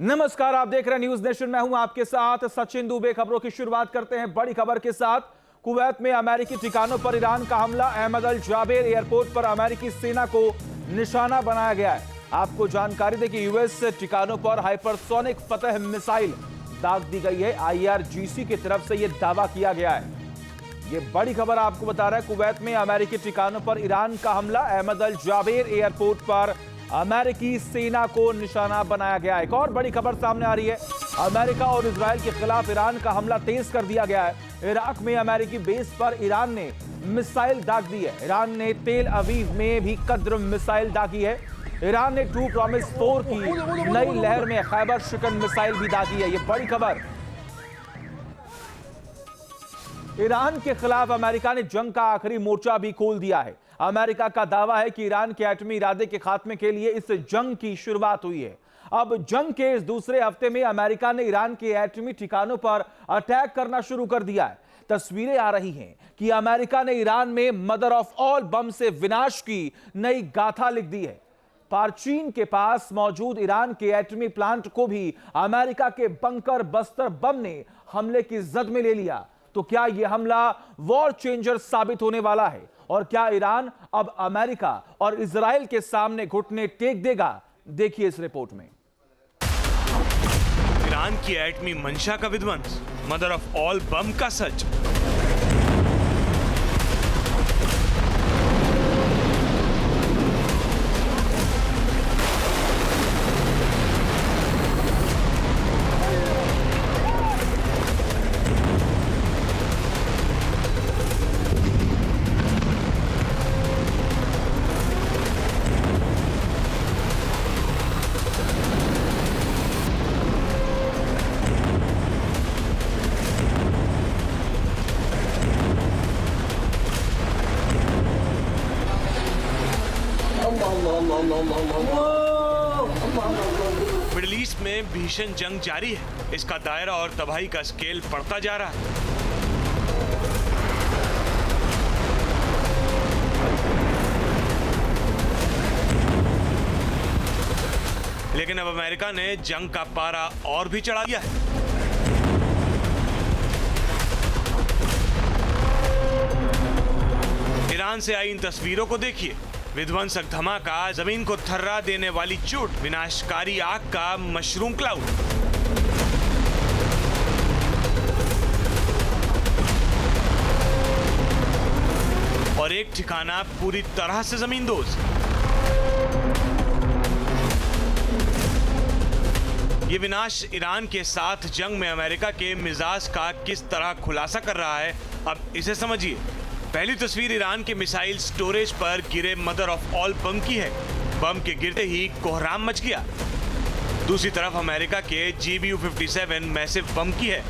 नमस्कार, आप देख रहे हैं न्यूज नेशन। मैं हूं आपके साथ सचिन दुबे। खबरों की शुरुआत करते हैं बड़ी खबर के साथ। कुवैत में अमेरिकी ठिकानों पर ईरान का हमला। अहमद अल जाबेर एयरपोर्ट पर अमेरिकी सेना को निशाना बनाया गया है। आपको जानकारी दें कि यूएस ठिकानों पर हाइपरसोनिक फतह मिसाइल दाग दी गई है। IRGC की तरफ से यह दावा किया गया है। ये बड़ी खबर आपको बता रहा है, कुवैत में अमेरिकी ठिकानों पर ईरान का हमला। अहमद अल जाबेर एयरपोर्ट पर अमेरिकी सेना को निशाना बनाया गया है। एक और बड़ी खबर सामने आ रही है, अमेरिका और इजराइल के खिलाफ ईरान का हमला तेज कर दिया गया है। इराक में अमेरिकी बेस पर ईरान ने मिसाइल दाग दी है। ईरान ने तेल अवीव में भी कद्र मिसाइल दागी है। ईरान ने 2 प्रॉमिस 4 की नई लहर में खैबर शिकन मिसाइल भी दागी है। ये बड़ी खबर। ईरान के खिलाफ अमेरिका ने जंग का आखिरी मोर्चा भी खोल दिया है। अमेरिका का दावा है कि ईरान के एटमी इरादे के खात्मे के लिए इस जंग की शुरुआत हुई है। अब जंग के इस दूसरे हफ्ते में अमेरिका ने ईरान के एटमी ठिकानों पर अटैक करना शुरू कर दिया है। तस्वीरें आ रही हैं कि अमेरिका ने ईरान में मदर ऑफ ऑल बम से विनाश की नई गाथा लिख दी है। पारचीन के पास मौजूद ईरान के एटमी प्लांट को भी अमेरिका के बंकर बस्तर बम ने हमले की जद में ले लिया। तो क्या यह हमला वॉर चेंजर साबित होने वाला है और क्या ईरान अब अमेरिका और इजराइल के सामने घुटने टेक देगा? देखिए इस रिपोर्ट में। ईरान की एटमी मंशा का विध्वंस, मदर ऑफ ऑल बम का सच। मिडिल ईस्ट में भीषण जंग जारी है। इसका दायरा और तबाही का स्केल बढ़ता जा रहा है। लेकिन अब अमेरिका ने जंग का पारा और भी चढ़ा दिया है। ईरान से आई इन तस्वीरों को देखिए। विध्वंसक धमाका, जमीन को थर्रा देने वाली चोट, विनाशकारी आग का मशरूम क्लाउड। और एक ठिकाना पूरी तरह से जमींदोज। ये विनाश ईरान के साथ जंग में अमेरिका के मिजाज का किस तरह खुलासा कर रहा है, अब इसे समझिए। पहली तस्वीर ईरान के मिसाइल स्टोरेज पर गिरे मदर ऑफ ऑल बम की है। बम के गिरते ही कोहराम मच गया। दूसरी तरफ अमेरिका के GBU-57 मैसिव बम की है।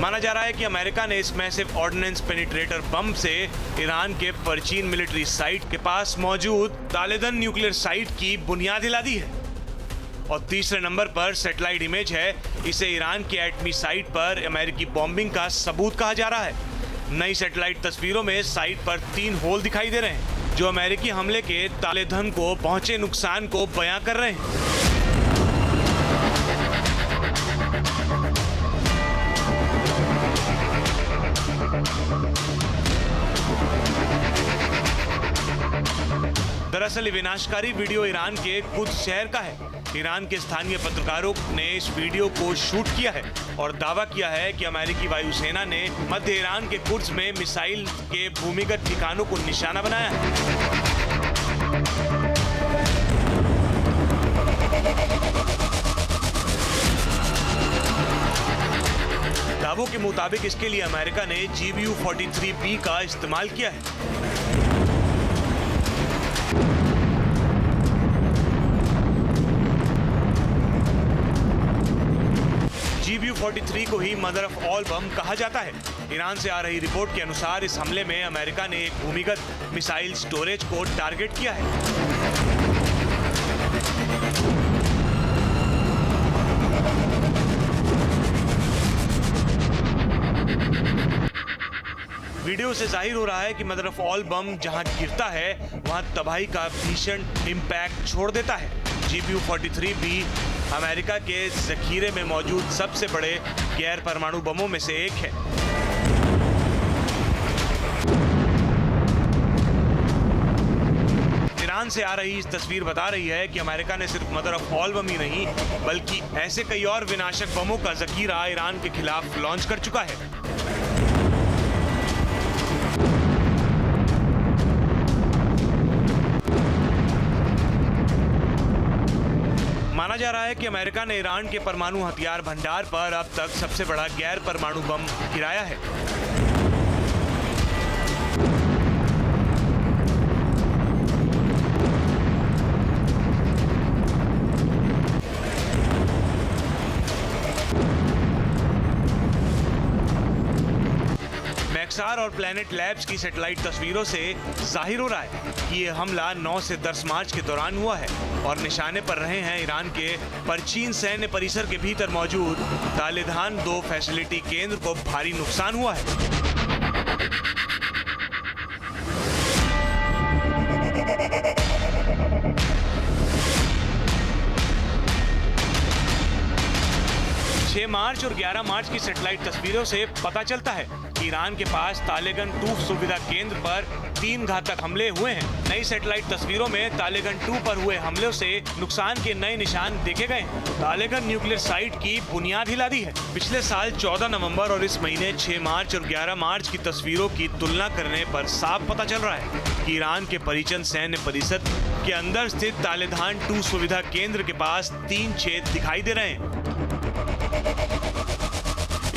माना जा रहा है कि अमेरिका ने इस मैसिव ऑर्डिनेंस पेनिट्रेटर बम से ईरान के परचीन मिलिट्री साइट के पास मौजूद तालेदन न्यूक्लियर साइट की बुनियाद हिला दी है। और तीसरे नंबर पर सैटेलाइट इमेज है। इसे ईरान के एटमी साइट पर अमेरिकी बॉम्बिंग का सबूत कहा जा रहा है। नई सैटेलाइट तस्वीरों में साइट पर 3 होल दिखाई दे रहे हैं, जो अमेरिकी हमले के तालेधन को पहुंचे नुकसान को बयां कर रहे हैं। दरअसल विनाशकारी वीडियो ईरान के कुद्स शहर का है। ईरान के स्थानीय पत्रकारों ने इस वीडियो को शूट किया है और दावा किया है कि अमेरिकी वायुसेना ने मध्य ईरान के कुद्स में मिसाइल के भूमिगत ठिकानों को निशाना बनाया है। दावों के मुताबिक इसके लिए अमेरिका ने GBU-43B का इस्तेमाल किया है। GBU-43 को ही मदर ऑफ ऑल बम कहा जाता है। ईरान से आ रही रिपोर्ट के अनुसार इस हमले में अमेरिका ने एक भूमिगत मिसाइल स्टोरेज को टारगेट किया है। वीडियो से जाहिर हो रहा है कि मदर ऑफ ऑल बम जहां गिरता है वहां तबाही का भीषण इंपैक्ट छोड़ देता है। GBU-43B अमेरिका के जखीरे में मौजूद सबसे बड़े गैर परमाणु बमों में से एक है। ईरान से आ रही इस तस्वीर बता रही है कि अमेरिका ने सिर्फ मदर ऑफ ऑल बम ही नहीं, बल्कि ऐसे कई और विनाशक बमों का जखीरा ईरान के खिलाफ लॉन्च कर चुका है। माना जा रहा है कि अमेरिका ने ईरान के परमाणु हथियार भंडार पर अब तक सबसे बड़ा गैर परमाणु बम गिराया है। मैक्सार और प्लैनेट लैब्स की सैटेलाइट तस्वीरों से जाहिर हो रहा है कि ये हमला 9 से 10 मार्च के दौरान हुआ है और निशाने पर रहे हैं ईरान के परचीन सैन्य परिसर के भीतर मौजूद तालेबान 2 फैसिलिटी केंद्र को भारी नुकसान हुआ है। मार्च और 11 मार्च की सैटेलाइट तस्वीरों से पता चलता है कि ईरान के पास तालेगन 2 सुविधा केंद्र पर 3 घातक हमले हुए हैं। नई सैटेलाइट तस्वीरों में तालेगन 2 पर हुए हमलों से नुकसान के नए निशान देखे गए हैं। तालेगन न्यूक्लियर साइट की बुनियाद हिला दी है। पिछले साल 14 नवंबर और इस महीने 6 मार्च और 11 मार्च की तस्वीरों की तुलना करने पर साफ पता चल रहा है कि ईरान के परिचन सैन्य परिसर के अंदर स्थित तालेबान 2 सुविधा केंद्र के पास 3 छेद दिखाई दे रहे हैं।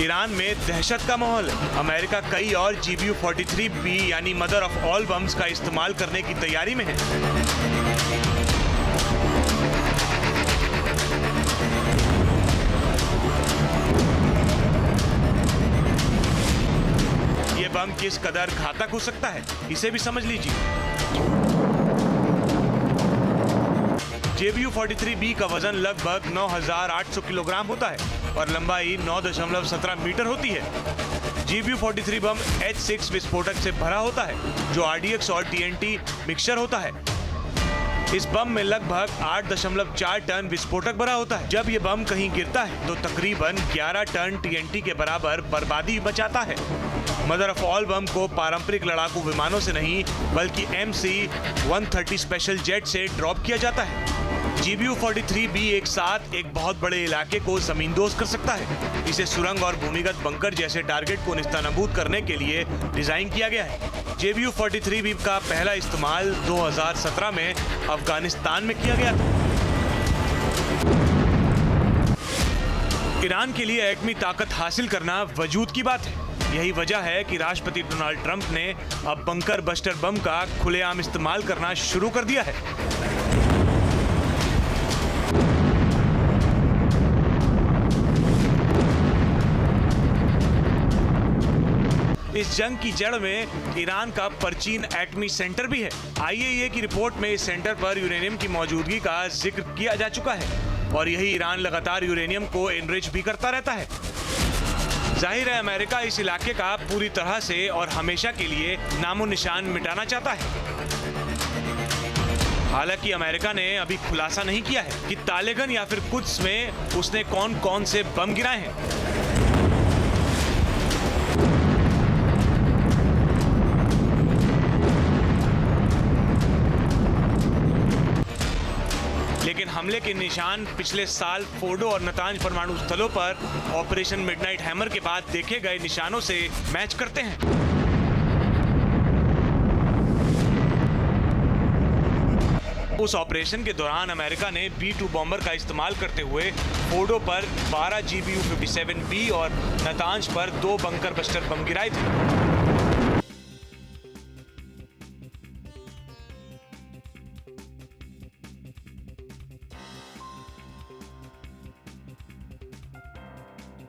ईरान में दहशत का माहौल है। अमेरिका कई और GBU-43B यानी मदर ऑफ ऑल बम्स का इस्तेमाल करने की तैयारी में है। ये बम किस कदर घातक हो सकता है, इसे भी समझ लीजिए। GBU-43B का वजन लगभग 9,800 किलोग्राम होता है और लंबाई 9.17 मीटर होती है। GBU-43 बम H6 विस्फोटक से भरा होता है जो RDX और TNT मिक्सचर होता है। इस बम में लगभग 8.4 टन विस्फोटक भरा होता है। जब ये बम कहीं गिरता है तो तकरीबन 11 टन TNT के बराबर बर्बादी मचाता है। मदर ऑफ ऑल बम को पारंपरिक लड़ाकू विमानों से नहीं बल्कि MC-130 स्पेशल जेट से ड्रॉप किया जाता है। GBU-43B एक साथ एक बहुत बड़े इलाके को जमींदोज कर सकता है। इसे सुरंग और भूमिगत बंकर जैसे टारगेट को निस्तानाबूद करने के लिए डिजाइन किया गया है। GBU-43B का पहला इस्तेमाल 2017 में अफगानिस्तान में किया गया था। ईरान के लिए एटमी ताकत हासिल करना वजूद की बात है। यही वजह है कि राष्ट्रपति डोनाल्ड ट्रंप ने अब बंकर बस्टर बम का खुलेआम इस्तेमाल करना शुरू कर दिया है। इस जंग की जड़ में ईरान का परचीन एटमी सेंटर भी है। IAEA की रिपोर्ट में इस सेंटर पर यूरेनियम की मौजूदगी का जिक्र किया जा चुका है और यही ईरान लगातार यूरेनियम को एनरिच भी करता रहता है। जाहिर है अमेरिका इस इलाके का पूरी तरह से और हमेशा के लिए नामो निशान मिटाना चाहता है। हालांकि अमेरिका ने अभी खुलासा नहीं किया है कि तालेबान या फिर कुद्स में उसने कौन कौन से बम गिराए हैं। लेकिन हमले के निशान पिछले साल फोर्डो और नतांज परमाणु स्थलों पर ऑपरेशन मिडनाइट हैमर के बाद देखे गए निशानों से मैच करते हैं। उस ऑपरेशन के दौरान अमेरिका ने B-2 बॉम्बर का इस्तेमाल करते हुए फोर्डो पर 12 GBU-57B और नतांज पर 2 बंकर बस्टर बम गिराए थे।